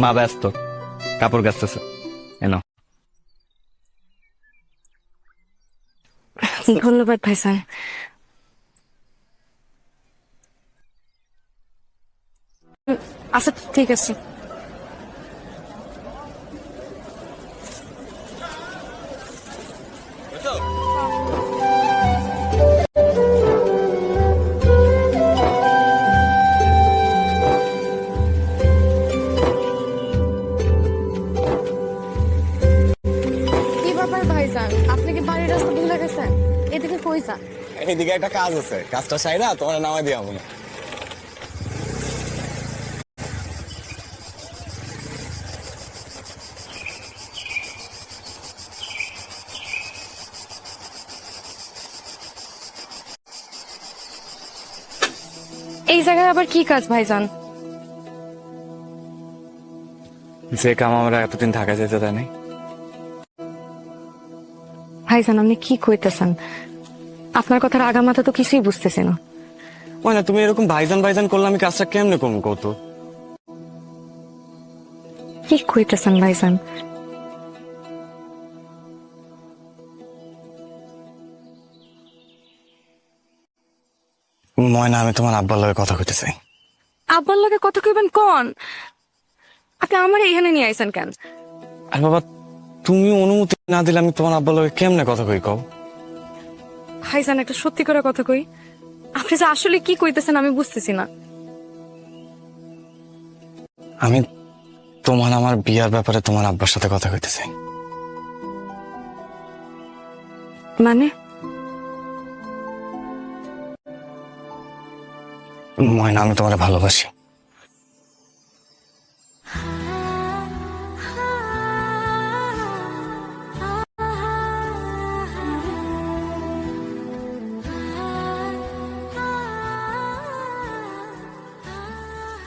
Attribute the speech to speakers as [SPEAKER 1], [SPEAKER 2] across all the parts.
[SPEAKER 1] মা ব্যস্ত, কাপড় কাচতেছে। এনো।
[SPEAKER 2] ধন্যবাদ ভাইজান। আচ্ছা ঠিক আছে। কি ব্যাপার ভাইজান, আপনি কি বাড়ির রাস্তা ভুলে গেছেন? এদিকে কই যান?
[SPEAKER 3] এইদিকে একটা কাজ আছে, কাজটা সাইরা তোমার নামাই দিয়া মনে।
[SPEAKER 2] এই জায়গায় আবার কি কাজ ভাইজান?
[SPEAKER 1] যে কাম আমরা এতদিন ঢাকা যেতে দেয় নাই।
[SPEAKER 2] ভাইজান আপনি কি কইতেছেন? আপনার কথার আগামাথা তো কিছুই বুঝতেছি না।
[SPEAKER 1] ওই না, তুমি এরকম ভাইজান ভাইজান করলে আমি কাজটা কেমনে কম কত?
[SPEAKER 2] কি কইতেছেন ভাইজান?
[SPEAKER 1] ময়না, আমি তোমার আব্বার লগে কথা কইতে চাই।
[SPEAKER 2] আব্বার লগে কথা কইবেন কোন? আপনি আমার এখানে নিয়ে আইছেন কেন?
[SPEAKER 1] আর বাবা, তুমি অনুমতি না দিলে আমি তোমার আব্বার লগে কেমনে কথা কই কও?
[SPEAKER 2] ভাইজান একটা সত্যি করে কথা কই, আপনি যে আসলে কি কইতেছেন আমি বুঝতেছি না।
[SPEAKER 1] আমি তোমার আমার বিয়ার ব্যাপারে তোমার আব্বার সাথে কথা কইতে চাই।
[SPEAKER 2] মানে?
[SPEAKER 1] ময়না, আমি তোমারে ভালোবাসি।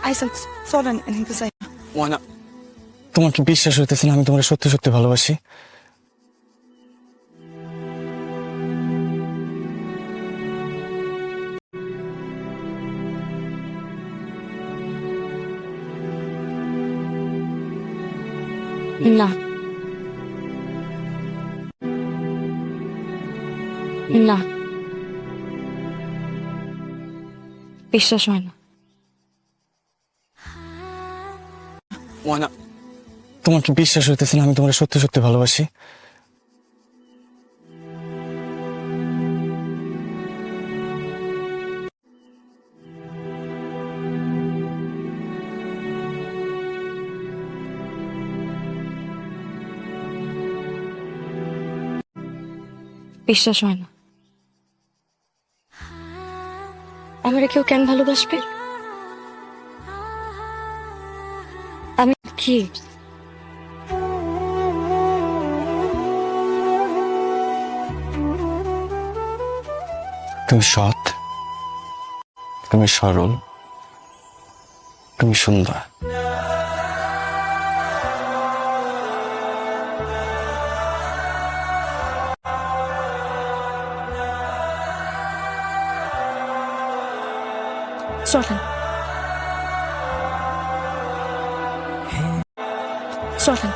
[SPEAKER 4] আইসেন চলেন এদিকে যাই।
[SPEAKER 1] ময়না, তোমার কি বিশ্বাস হইতেছে না আমি তোমার সত্যি সত্যি ভালোবাসি?
[SPEAKER 2] না না, বিশ্বাস হয় না।
[SPEAKER 1] ময়না, তোমার কি বিশ্বাস হইতেছে না আমি তোমার সত্যি সত্যি ভালোবাসি?
[SPEAKER 2] বিশ্বাস হয় না। আমারে কেউ কেন ভালোবাসবে? আমি কি?
[SPEAKER 1] তুমি সৎ, তুমি সরল, তুমি সুন্দর।
[SPEAKER 2] চলেন চলেন।